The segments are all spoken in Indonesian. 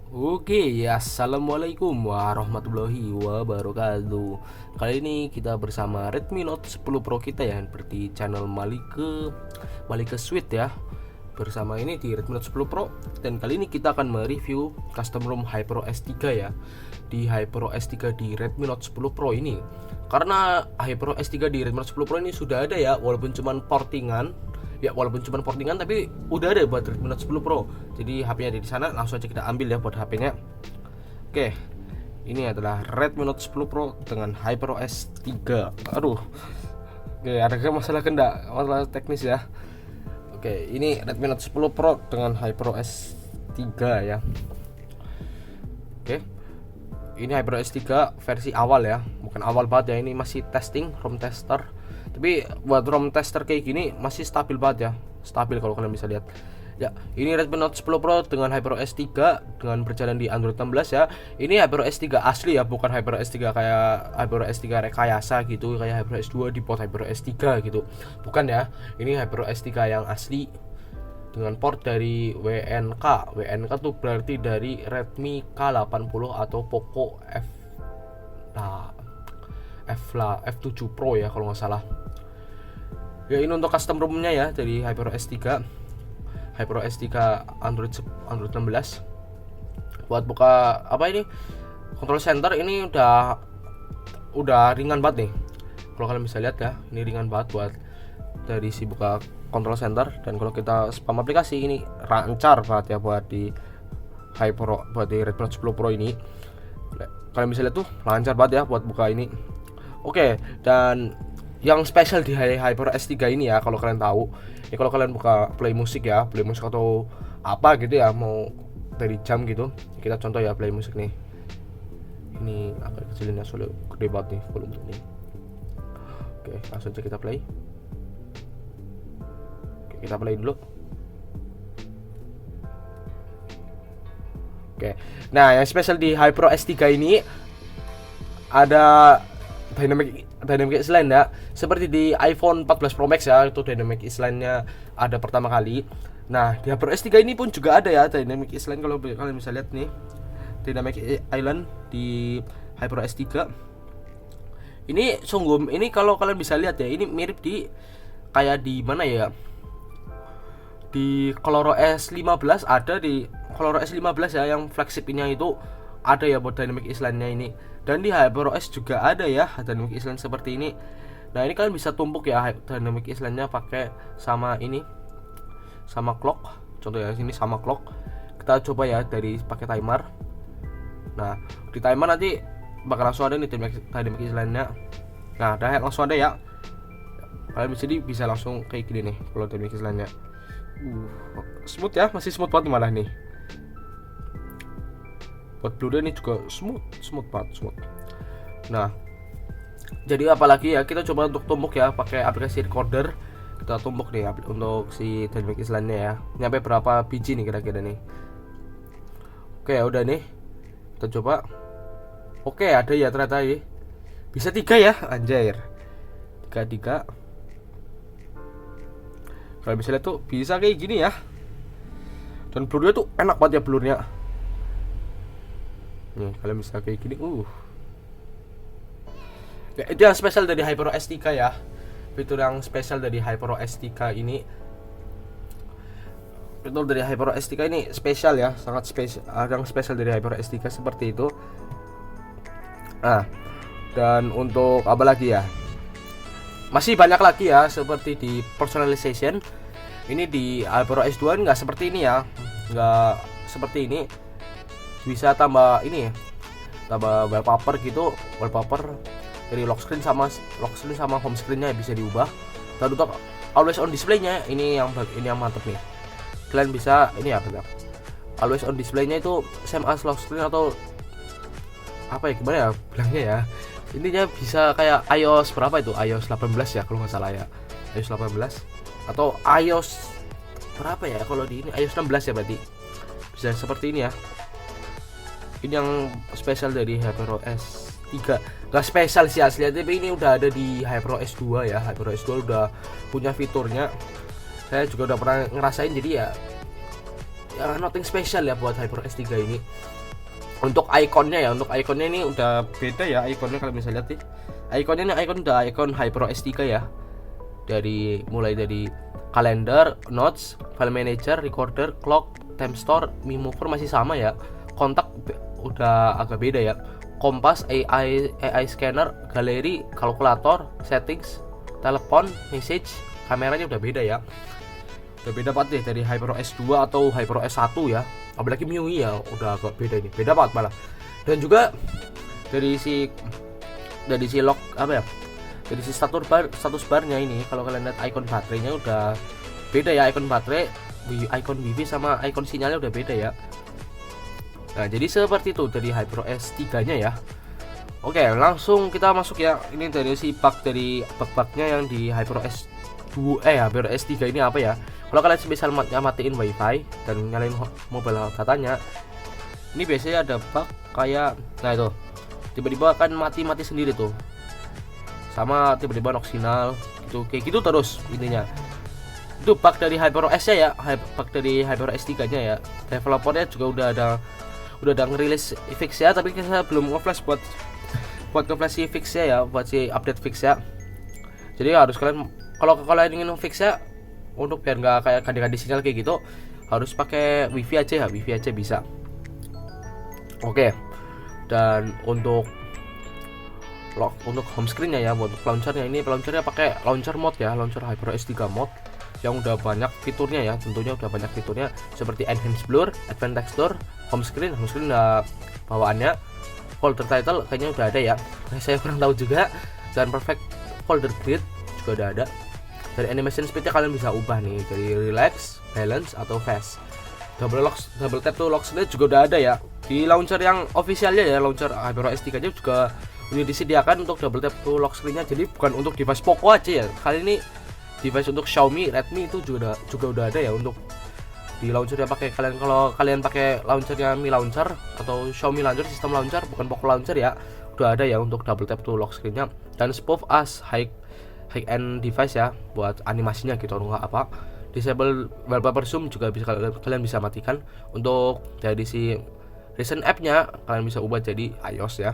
Oke, ya, assalamualaikum warahmatullahi wabarakatuh. Kali ini kita bersama Redmi Note 10 Pro kita ya, seperti channel Malike Sweet ya. Bersama ini di Redmi Note 10 Pro, dan kali ini kita akan mereview custom ROM HyperOS 3 ya. Di HyperOS 3 di Redmi Note 10 Pro ini. Karena HyperOS 3 di Redmi Note 10 Pro ini sudah ada ya, walaupun cuma portingan. Ya walaupun cuma portingan tapi udah ada buat Redmi Note 10 Pro. Jadi HP-nya ada di sana, langsung aja kita ambil ya buat HP-nya. Oke. Ini adalah Redmi Note 10 Pro dengan HyperOS 3. Aduh. Oke, ada masalah masalah teknis ya. Oke, ini Redmi Note 10 Pro dengan HyperOS 3 ya. Oke. Ini HyperOS 3 versi awal ya. Bukan awal banget ya, ini masih testing, ROM tester. Tapi buat ROM tester kayak gini masih stabil banget ya. Stabil kalau kalian bisa lihat. Ya, ini Redmi Note 10 Pro dengan HyperOS 3 dengan berjalan di Android 16 ya. Ini HyperOS 3 asli ya, bukan HyperOS 3 kayak HyperOS 3 rekayasa gitu, kayak HyperOS 2 di port HyperOS 3 gitu. Bukan ya. Ini HyperOS 3 yang asli dengan port dari WNK. WNK tuh berarti dari Redmi K80 atau Poco F7 Pro ya kalau nggak salah. Ya, ini untuk custom ROM-nya ya dari HyperOS 3 Android 16. Buat buka apa ini, control center ini udah ringan banget nih. Kalau kalian bisa lihat ya, ini ringan banget buat dari si buka control center. Dan kalau kita spam aplikasi ini lancar banget ya buat di Redmi Note 10 Pro ini. Kalian bisa lihat tuh lancar banget ya buat buka ini. Oke, dan yang spesial di HyperOS 3 ini ya, kalau kalian tahu, ya kalau kalian buka play musik atau apa gitu ya, mau dari jam gitu, kita contoh ya play musik nih. Ini agak kecilin ya, soalnya gede banget nih volume nih. Oke, langsung aja kita play. Oke, kita play dulu. Oke, nah yang spesial di HyperOS 3 ini ada dynamic island ya, seperti di iPhone 14 Pro Max ya, itu dynamic islandnya ada pertama kali. Nah di HyperOS 3 ini pun juga ada ya dynamic island, kalau kalian bisa lihat nih dynamic island di HyperOS 3 ini sungguh, ini kalau kalian bisa lihat ya, ini mirip di kayak di mana ya, di ColorOS 15 ada, di ColorOS 15 ya yang flagship-nya itu ada ya buat dynamic islandnya ini. Dan di HyperOS juga ada ya dynamic island seperti ini. Nah ini kalian bisa tumpuk ya dynamic islandnya pakai sama ini, sama clock. Contoh ya sini sama clock. Kita coba ya dari pakai timer. Nah di timer nanti bakal langsung ada nih dynamic islandnya. Nah udah langsung ada ya. Kalian bisa langsung kayak gini nih kalau dynamic islandnya. Smooth ya, masih smooth banget malah nih. Buat Blu-ray ini juga smooth banget. Nah, jadi apalagi ya, kita coba untuk tumbuk ya pakai aplikasi recorder. Kita tumbuk nih untuk si dynamic islandnya ya. Nyampe berapa biji nih kira-kira nih. Oke, udah nih. Kita coba. Oke, ada ya ternyata ya. Bisa 3 ya, anjir. 3. Kalau bisa lihat tuh bisa kayak gini ya. Dan blurnya tuh enak banget ya blurnya. Nih, kalian bisa kayak gini. Ya, itu yang spesial dari HyperOS 3 ya. Fitur yang spesial dari HyperOS 3 ini. Fitur dari HyperOS 3 ini spesial ya, sangat spesial. Yang spesial dari HyperOS 3 seperti itu. Nah, dan untuk apa lagi ya? Masih banyak lagi ya, seperti di personalization. Ini di HyperOS 2 nggak seperti ini ya. Nggak seperti ini. Bisa tambah ini ya, tambah wallpaper gitu, wallpaper dari lock screen sama home screen-nya bisa diubah. Dan untuk always on display-nya ini yang mantep nih. Kalian bisa ini ya, benar. Always on display-nya itu same as lock screen atau apa ya, gimana ya bilangnya ya. Intinya bisa kayak iOS berapa itu? iOS 18 ya kalau nggak salah ya. iOS 18 atau iOS berapa ya kalau di ini, iOS 16 ya berarti. Bisa seperti ini ya. Ini yang spesial dari HyperOS 3. Gak spesial sih aslinya, tapi ini udah ada di HyperOS 2 ya. HyperOS 2 udah punya fiturnya. Saya juga udah pernah ngerasain, jadi ya ya nothing special ya buat HyperOS 3 ini. Untuk ikonnya ya, untuk ikonnya ini udah beda ya ikonnya, kalau misalnya lihat nih. Ikonnya ini ikon HyperOS 3 ya. Mulai dari kalender, notes, file manager, recorder, clock, time store, memo mover masih sama ya. Kontak udah agak beda ya. Kompas, AI scanner, galeri, kalkulator, settings, telepon, message, kameranya udah beda ya. Udah beda banget deh dari HyperOS 2 atau HyperOS 1 ya. Apalagi MIUI ya udah agak beda ini, beda banget malah. Dan juga dari si lock apa ya, dari si status barnya ini, kalau kalian lihat ikon baterainya udah beda ya, ikon baterai, ikon wifi sama ikon sinyalnya udah beda ya. Nah jadi seperti itu dari HyperOS 3 nya ya. Oke, langsung kita masuk ya. Ini dari si bug-bugnya yang di HyperOS 3 ini apa ya. Kalau kalian misal matiin wifi dan nyalain mobile datanya, ini biasanya ada bug kayak, nah itu tiba-tiba akan mati sendiri tuh, sama tiba-tiba knock signal gitu, kayak gitu terus intinya. Itu bug dari HyperOS nya ya, bug dari HyperOS 3 nya ya. Developernya juga udah ada ngerilis fix ya, tapi kita belum nge-flash buat nge-flash si fix ya, buat si update fix ya. Jadi harus kalian, kalau kalian ingin fix ya, untuk biar nggak kayak ganti sinyal kayak gitu, harus pakai wifi aja ya, wifi aja bisa. Oke. Dan untuk home screen-nya ya, untuk launchernya, ini launchernya pakai launcher mode ya, launcher HyperOS 3 mode yang udah banyak fiturnya ya, tentunya udah banyak fiturnya seperti enhance blur, advanced texture, home screen udah bawaannya, folder title kayaknya udah ada ya, saya kurang tahu juga, dan perfect folder grid juga udah ada. Dari animation speednya kalian bisa ubah nih, dari relax, balance, atau fast. Double tap to lock screen juga udah ada ya di launcher yang officialnya ya, launcher HyperOS 3 nya juga udah disediakan untuk double tap to lock screen-nya. Jadi bukan untuk device Poco aja ya, kali ini device untuk Xiaomi, Redmi itu juga udah ada ya untuk di launcher yang pakai kalian. Kalau kalian pakai launchernya Mi Launcher atau Xiaomi Launcher, sistem launcher bukan Poco Launcher ya, udah ada ya untuk double tap to lock screen-nya. Dan spoof as high-end device ya buat animasinya gitu, atau enggak apa. Disable wallpaper zoom juga bisa kalian bisa matikan. Untuk dari si recent app-nya kalian bisa ubah jadi iOS ya.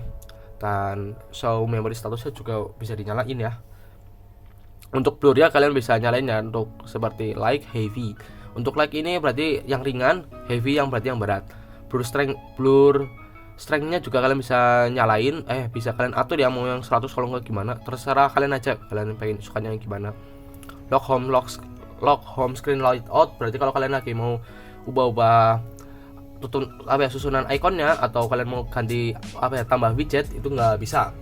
Dan show memory statusnya juga bisa dinyalain ya. Untuk blur ya kalian bisa nyalain ya, untuk seperti light, heavy. Untuk light ini berarti yang ringan, heavy yang berarti yang berat. Blur strength-nya juga kalian bisa nyalain, bisa kalian atur ya, mau yang 100 kalau enggak gimana, terserah kalian aja, kalian pengen sukanya yang gimana. Lock home screen light out, berarti kalau kalian lagi mau ubah-ubah susunan ikonnya, atau kalian mau ganti tambah widget, itu nggak bisa,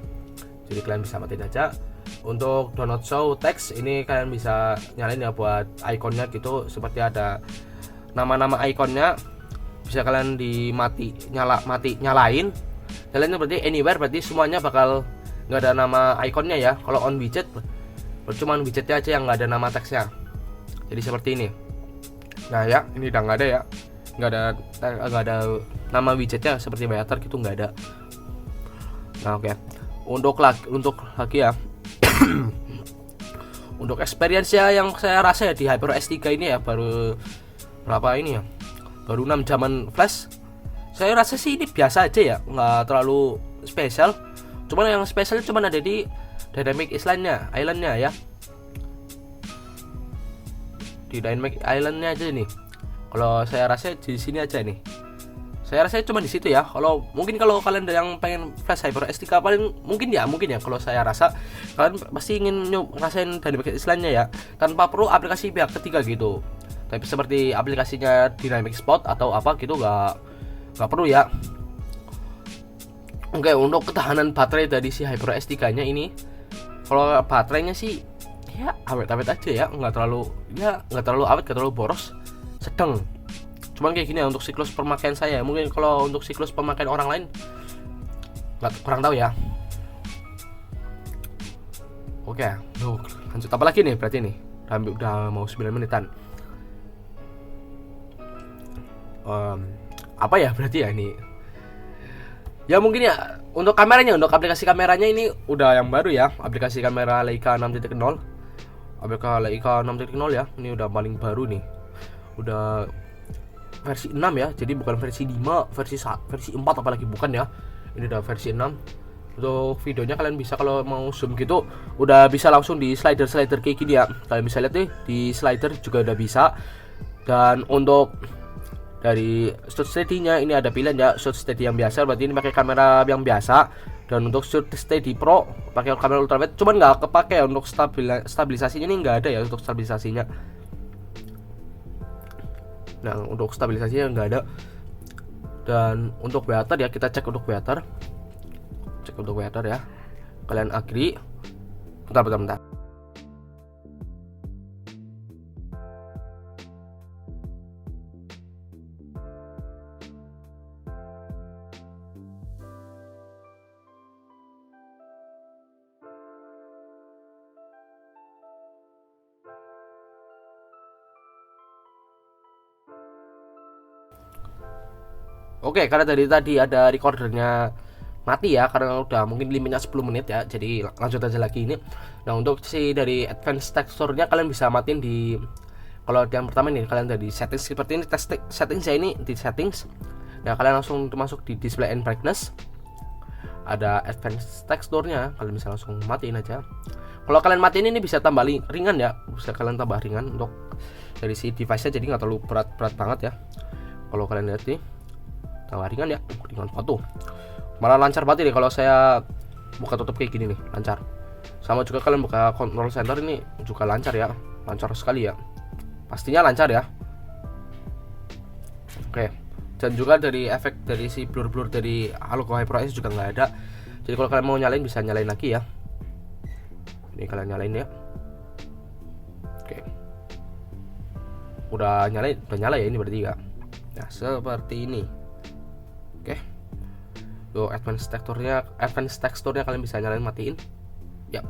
jadi kalian bisa matiin aja. Untuk do not show text ini kalian bisa nyalain ya buat ikonnya gitu, seperti ada nama-nama ikonnya bisa kalian nyalain. Kalian berarti anywhere, berarti semuanya bakal nggak ada nama ikonnya ya. Kalau on widget cuma widgetnya aja yang nggak ada nama teksnya, jadi seperti ini. Nah ya, ini udah nggak ada ya, nggak ada nama widgetnya seperti Bayar gitu, nggak ada. Nah oke. Untuk lagi ya untuk experience ya yang saya rasa ya di HyperOS 3 ini ya, baru berapa ini ya, baru 6 jaman flash, saya rasa sih ini biasa aja ya, nggak terlalu spesial. Cuman yang spesial cuman ada di Dynamic Islandnya ya, di Dynamic Islandnya aja nih. Kalau saya rasa di sini aja nih, saya rasa cuma di situ ya. Kalau kalian yang pengen flash HyperOS 3 paling mungkin ya kalau saya rasa kalian pasti ingin ngerasain Dynamic Islandnya ya, tanpa perlu aplikasi pihak ketiga gitu. Tapi seperti aplikasinya Dynamic Spot atau apa gitu nggak perlu ya. Oke, untuk ketahanan baterai dari si HyperOS 3 nya ini, kalau baterainya sih ya awet-awet aja ya, nggak terlalu awet, nggak terlalu boros, sedang. Cuman kayak gini ya untuk siklus pemakaian saya. Mungkin kalau untuk siklus pemakaian orang lain kurang tahu ya. Oke, lanjut apa lagi nih berarti nih, udah mau 9 menitan. Apa ya berarti ya ini ya, mungkin ya untuk kameranya, untuk aplikasi kameranya ini udah yang baru ya, aplikasi kamera Leica 6.0 ya, ini udah paling baru nih, udah versi 6 ya, jadi bukan versi 5, versi 4 apalagi, bukan ya. Ini udah versi 6. Untuk videonya kalian bisa kalau mau zoom gitu udah bisa langsung di slider kayak gini ya. Kalian bisa lihat nih di slider juga udah bisa. Dan untuk dari shoot steady-nya ini ada pilihan ya, shoot steady yang biasa berarti ini pakai kamera yang biasa, dan untuk shoot steady pro pakai kamera ultrawide, cuman nggak kepake ya untuk stabilisasinya, ini nggak ada ya untuk stabilisasinya. Nah untuk stabilisasinya nggak ada. Dan untuk weather ya, kita cek untuk weather ya, kalian agree. Bentar. Oke, karena dari tadi ada recordernya mati ya, karena udah mungkin limitnya 10 menit ya, jadi lanjut aja lagi ini. Nah untuk si dari advanced texture-nya kalian bisa matiin di, kalau yang pertama ini kalian dari settings seperti ini, settings ya, ini di settings. Nah kalian langsung masuk di display and brightness, ada advanced texture-nya, kalian bisa langsung matiin aja. Kalau kalian matiin ini bisa tambah ringan ya, bisa kalian tambah ringan untuk dari si device-nya, jadi nggak terlalu berat banget ya. Kalau kalian lihat nih, tambah ringan ya, ringan foto, malah lancar banget ini. Kalau saya buka tutup kayak gini nih, lancar. Sama juga kalian buka control center ini juga lancar ya, lancar sekali ya, pastinya lancar ya. Oke, dan juga dari efek dari si blur dari logo HyperOS juga nggak ada. Jadi kalau kalian mau nyalain bisa nyalain lagi ya. Ini kalian nyalain ya. Oke, udah nyala ya ini berarti ya. Nah seperti ini. Oke, tuh advanced texture-nya kalian bisa nyalain matiin ya.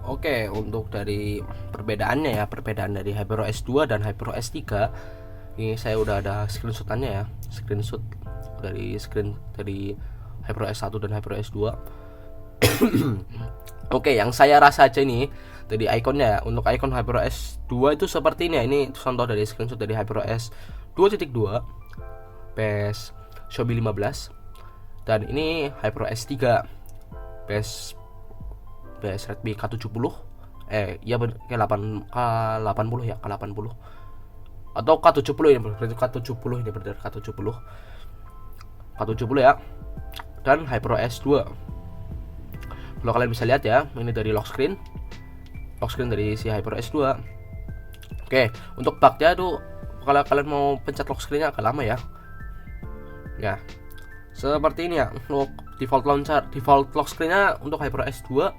Oke, untuk dari perbedaannya ya, perbedaan dari HyperOS 2 dan HyperOS 3 ini saya udah ada screenshotannya ya, screenshot dari HyperOS 1 dan HyperOS 2. Oke, yang saya rasa aja ini dari ikonnya ya, untuk ikon HyperOS 2 itu seperti ini ya. Ini contoh dari screenshot dari HyperOS 2.2 PS Xiaomi 15, dan ini HyperOS 3 PS Redmi K70 ya K80 ya, K80 atau K70 ini berarti K70 ya, dan HyperOS 2. Kalau kalian bisa lihat ya, ini dari lock screen dari si HyperOS 2. Oke, untuk bugnya tuh kalau kalian mau pencet lock screen-nya agak lama ya. Ya, seperti ini ya. Untuk default lock screen-nya untuk HyperOS 3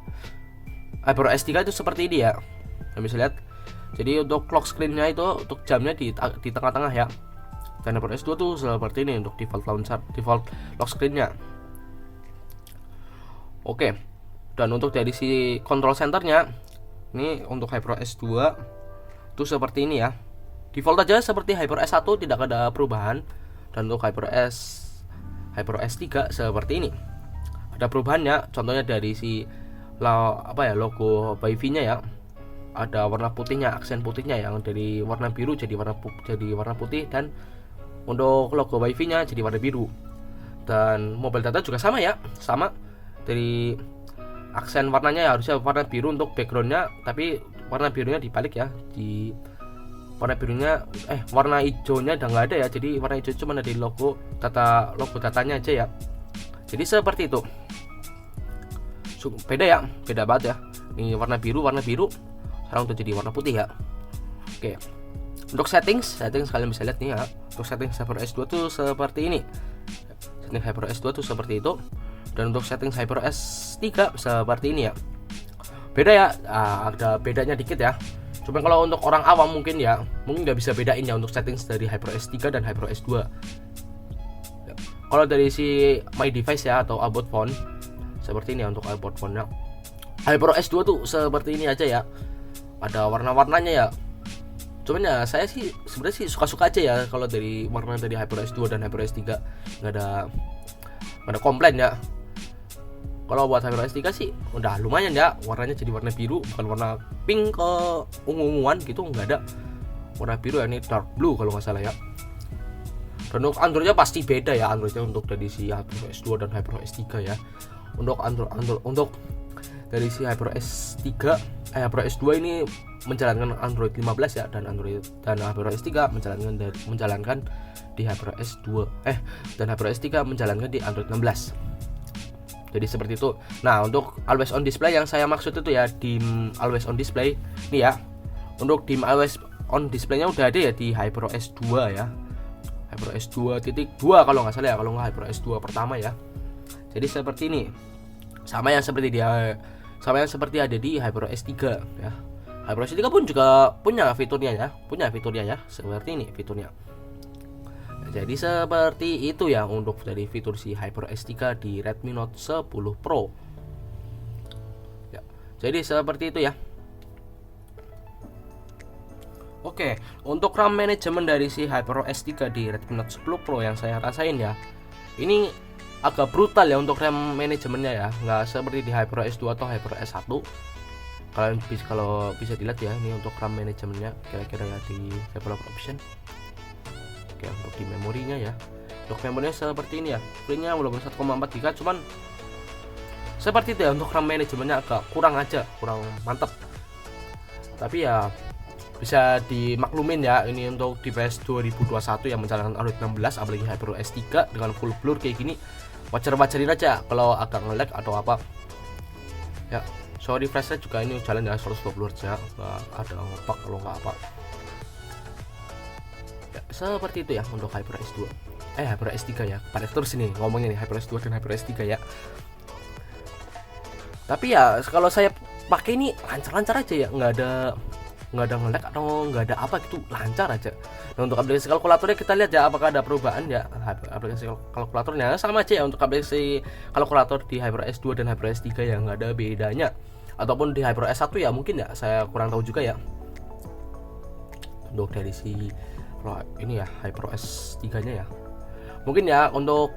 itu seperti ini ya. Kalian bisa lihat. Jadi untuk lock screen-nya itu untuk jamnya di tengah-tengah ya. Dan HyperOS 2 tuh seperti ini untuk default lock screen-nya. Oke. Dan untuk dari si control center-nya, ini untuk HyperOS 2 tuh seperti ini ya. Default aja seperti HyperOS 1, tidak ada perubahan. Dan untuk HyperOS 3 seperti ini. Ada perubahannya, contohnya dari si logo Wi-Fi-nya ya. Ada warna putihnya, aksen putihnya yang dari warna biru jadi warna putih, dan untuk logo Wi-Fi-nya jadi warna biru. Dan mobile data juga sama ya, sama. Dari aksen warnanya ya harusnya warna biru untuk backgroundnya, tapi warna birunya dibalik ya, di warna birunya warna hijaunya udah nggak ada ya, jadi warna hijau cuma ada di logo datanya aja ya. Jadi seperti itu, beda ya, beda banget ya. Ini warna biru sekarang udah jadi warna putih ya. Oke, untuk settings kalian bisa lihat nih ya. Untuk settings HyperOS 2 tuh seperti ini, setting HyperOS 2 tuh seperti itu. Dan untuk settings HyperOS 3 seperti ini ya. Beda ya, ada bedanya dikit ya. Cuma kalau untuk orang awam mungkin nggak bisa bedain ya untuk settings dari HyperOS 3 dan HyperOS 2. Kalau dari si My Device ya atau About Phone seperti ini ya untuk About Phone-nya. HyperOS 2 tuh seperti ini aja ya. Ada warna-warnanya ya. Cuman ya saya sih sebenarnya suka-suka aja ya kalau dari warna dari HyperOS 2 dan HyperOS 3, nggak ada komplain ya. Kalau buat HyperOS 3 sih udah lumayan ya, warnanya jadi warna biru, bukan warna pink ke ungu-unguan gitu, nggak ada. warna biru ya, ini dark blue kalau nggak salah ya. Dan untuk Androidnya pasti beda ya, Androidnya untuk dari si HyperOS 2 dan HyperOS 3 ya. Untuk untuk dari si HyperOS 3 HyperOS 2 ini menjalankan Android 15 ya, dan HyperOS 3 menjalankan di HyperOS 2 dan HyperOS 3 menjalankan di Android 16. Jadi seperti itu. Nah, untuk always on display yang saya maksud itu ya, dim always on display nih ya. Untuk dim always on display-nya udah ada ya di HyperOS 2 ya. HyperOS 2.2 kalau nggak salah ya, kalau nggak HyperOS 2 pertama ya. Jadi seperti ini. Sama yang seperti ada di HyperOS 3 ya. HyperOS 3 pun juga punya fiturnya ya, seperti ini fiturnya. Jadi seperti itu ya untuk dari fitur si HyperOS 3 di Redmi Note 10 Pro. Ya, jadi seperti itu ya. Oke, untuk RAM manajemen dari si HyperOS 3 di Redmi Note 10 Pro yang saya rasain ya, ini agak brutal ya untuk RAM manajemennya ya, nggak seperti di HyperOS 2 atau HyperOS 1. Kalau bisa dilihat ya, ini untuk RAM manajemennya kira-kira ya di developer option. Oke, untuk di memorinya ya, untuk memorinya seperti ini ya, free-nya walaupun 1,4 GB, cuman seperti itu ya, untuk RAM manajemennya agak kurang mantap. Tapi ya bisa dimaklumin ya, ini untuk device 2021 yang menjalankan Android 16 apalagi HyperOS 3 dengan full blur kayak gini, wajar-wajarin aja kalau agak nge-lag atau apa ya. So refresh rate juga ini jalan ya 120 aja, nggak ada ngepak kalau nggak apa ya. Seperti itu ya untuk HyperOS 2 HyperOS 3 ya, pada terus ini ngomongnya nih HyperOS 2 dan HyperOS 3 ya. Tapi ya kalau saya pakai ini lancar-lancar aja ya, nggak ada nge-lag atau nggak ada apa gitu, lancar aja. Nah, untuk aplikasi kalkulatornya kita lihat ya apakah ada perubahan ya. Aplikasi kalkulatornya sama aja ya, untuk aplikasi kalkulator di HyperOS 2 dan HyperOS 3 ya nggak ada bedanya. Ataupun di HyperOS 1 ya mungkin ya, saya kurang tahu juga ya. Untuk dari si ini ya HyperOS 3 nya ya, mungkin ya untuk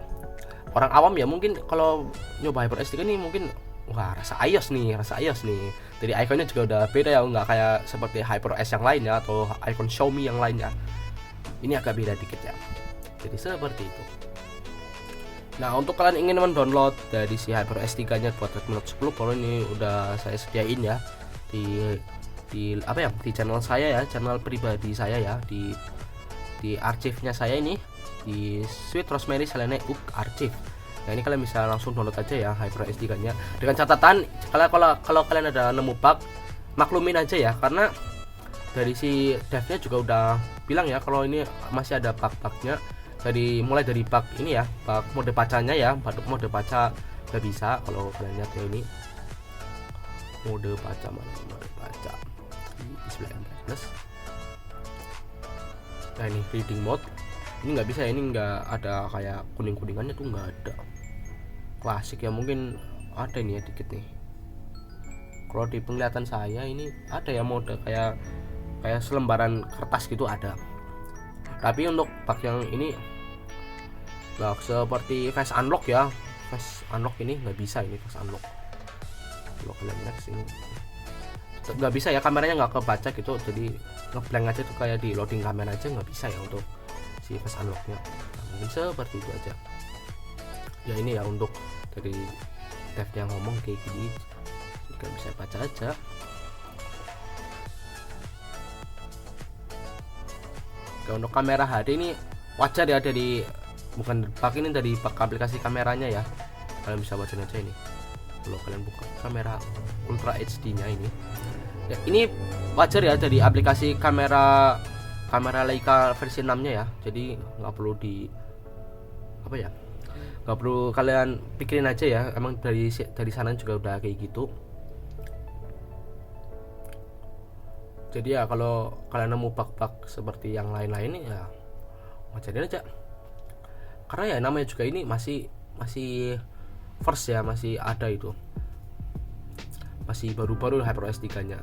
orang awam ya, mungkin kalau nyoba HyperOS 3 ini mungkin wah rasa iOS nih. Jadi ikonnya juga udah beda ya, nggak kayak seperti HyperOS yang lainnya atau icon Xiaomi yang lainnya. Ini agak beda dikit ya. Jadi seperti itu. Nah, untuk kalian ingin mendownload dari si HyperOS 3 nya buat Redmi Note 10 Pro ini udah saya sediain ya di channel saya ya, channel pribadi saya ya, di arsipnya saya ini di Sweet Rosemary Selene Archive. Nah, ini kalian bisa langsung download aja ya HyperOS 3 nya. Dengan catatan kalau kalian ada nemu bug, maklumin aja ya, karena dari si devnya juga udah bilang ya kalau ini masih ada bug-bugnya. Jadi mulai dari bug ini ya, bug mode bacanya ya, mode baca nggak bisa. Kalau kalian lihat ya, ini mode baca di display plus. Nah, ini reading mode ini nggak bisa, ini nggak ada kayak kuning-kuningannya tuh, nggak ada. Klasik ya, mungkin ada ini ya dikit nih. Kalau di penglihatan saya ini ada ya mode kayak selembaran kertas gitu ada. Tapi untuk bug yang ini bug seperti face unlock ya, face unlock ini nggak bisa, ini face unlock. Kalau kalian next ini nggak bisa ya, kameranya nggak kebaca gitu, jadi ngeblank aja tuh, kayak di loading kamera aja nggak bisa ya untuk si face unlocknya. Nah, mungkin seperti itu aja ya. Ini ya untuk dari dev yang ngomong kayak gini, nggak bisa baca aja. Oke, untuk kamera HD ini wajar ya, dari bukan bug ini, dari bug aplikasi kameranya ya, kalian bisa baca aja ini. Kalau kalian buka kamera Ultra HD nya ini ya, ini wajar ya dari aplikasi kamera Leica versi 6 nya ya. Jadi nggak perlu nggak perlu kalian pikirin aja ya, emang dari sana juga udah kayak gitu. Jadi ya kalau kalian nemu bug-bug seperti yang lain-lain ya wajarin aja, karena ya namanya juga ini masih first ya, masih ada itu, masih baru-baru HyperOS 3 nya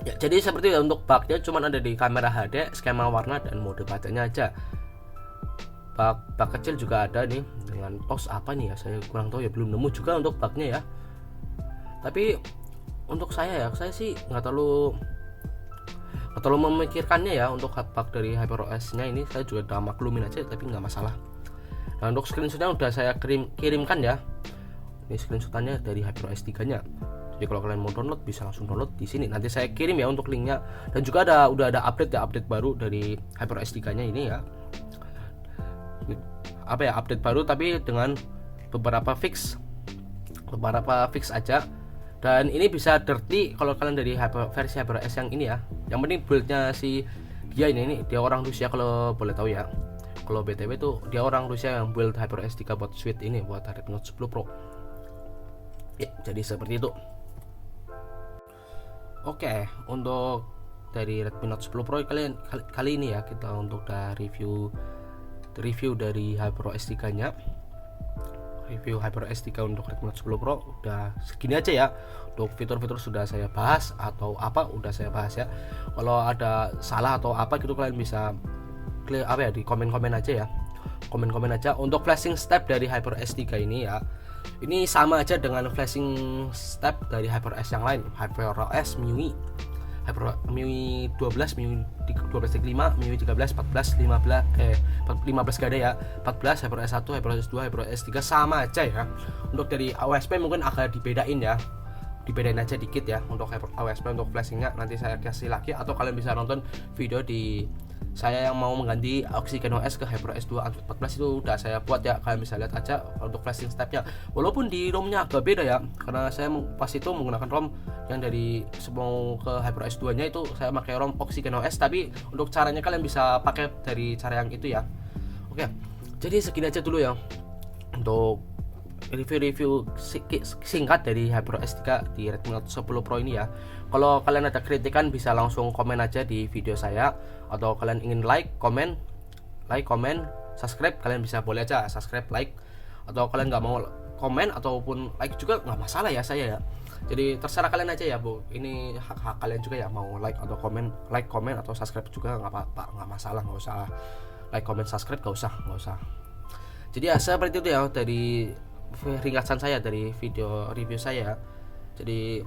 ya. Jadi seperti itu, untuk bugnya cuman ada di kamera HD, skema warna, dan mode bacanya aja. Bug kecil juga ada nih dengan pause apa nih ya, saya kurang tahu ya, belum nemu juga untuk bugnya ya. Tapi untuk saya sih nggak terlalu terlalu memikirkannya ya untuk bug dari HyperOS nya ini. Saya juga udah maklumin aja tapi nggak masalah. Nah untuk screenshotnya udah saya kirimkan ya. Ini screenshotannya dari HyperOS 3 nya. Jadi kalau kalian mau download bisa langsung download di sini. Nanti saya kirim ya untuk linknya. Dan juga udah ada update baru dari HyperOS 3 nya ini ya. Update baru tapi dengan beberapa fix aja. Dan ini bisa dirty kalau kalian dari versi HyperOS yang ini ya. Yang penting buildnya si dia ini dia orang Rusia kalau boleh tahu ya. Kalau BTW itu dia orang Rusia yang build HyperOS 3 buat Suite ini, buat Redmi Note 10 Pro. Ya, jadi seperti itu. Oke, untuk dari Redmi Note 10 Pro kali ini ya kita untuk review dari HyperOS 3 nya. Review HyperOS 3 untuk Redmi Note 10 Pro udah segini aja ya. Untuk fitur-fitur sudah saya bahas atau apa udah saya bahas ya. Kalau ada salah atau apa gitu kalian bisa di komen-komen aja ya. Komen-komen aja. Untuk flashing step dari HyperOS 3 ini ya. Ini sama aja dengan flashing step dari HyperOS yang lain. HyperOS MIUI 12, MIUI 12.5, MIUI 13, 14, 15 gak ada ya. 14, HyperOS 1, HyperOS 2, HyperOS 3 sama aja ya. Untuk dari AOSP mungkin agak dibedain ya. Dibedain aja dikit ya untuk AOSP untuk flashingnya nanti saya kasih lagi, atau kalian bisa nonton video di saya yang mau mengganti OxygenOS ke HyperOS 2 Android 14 itu udah saya buat ya, kalian bisa lihat aja untuk flashing stepnya. Walaupun di ROM-nya agak beda ya, karena saya pas itu menggunakan ROM yang dari sebelum ke HyperOS 2 nya itu saya pakai ROM OxygenOS, tapi untuk caranya kalian bisa pakai dari cara yang itu ya. Oke, jadi segini aja dulu ya untuk review singkat dari HyperOS 3 di Redmi Note 10 Pro ini ya. Kalau kalian ada kritikan bisa langsung komen aja di video saya, atau kalian ingin like, komen, subscribe, kalian bisa boleh aja subscribe, like, atau kalian nggak mau komen ataupun like juga nggak masalah ya saya ya. Jadi terserah kalian aja ya Bu. Ini hak kalian juga ya, mau like atau komen, atau subscribe juga nggak apa-apa, nggak masalah, nggak usah like, comment, subscribe, nggak usah. Jadi ya seperti itu ya dari ringkasan saya dari video review saya. Jadi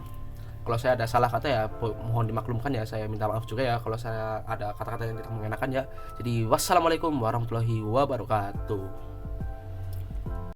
kalau saya ada salah kata ya mohon dimaklumkan ya, saya minta maaf juga ya kalau saya ada kata-kata yang tidak mengenakan ya. Jadi wassalamualaikum warahmatullahi wabarakatuh.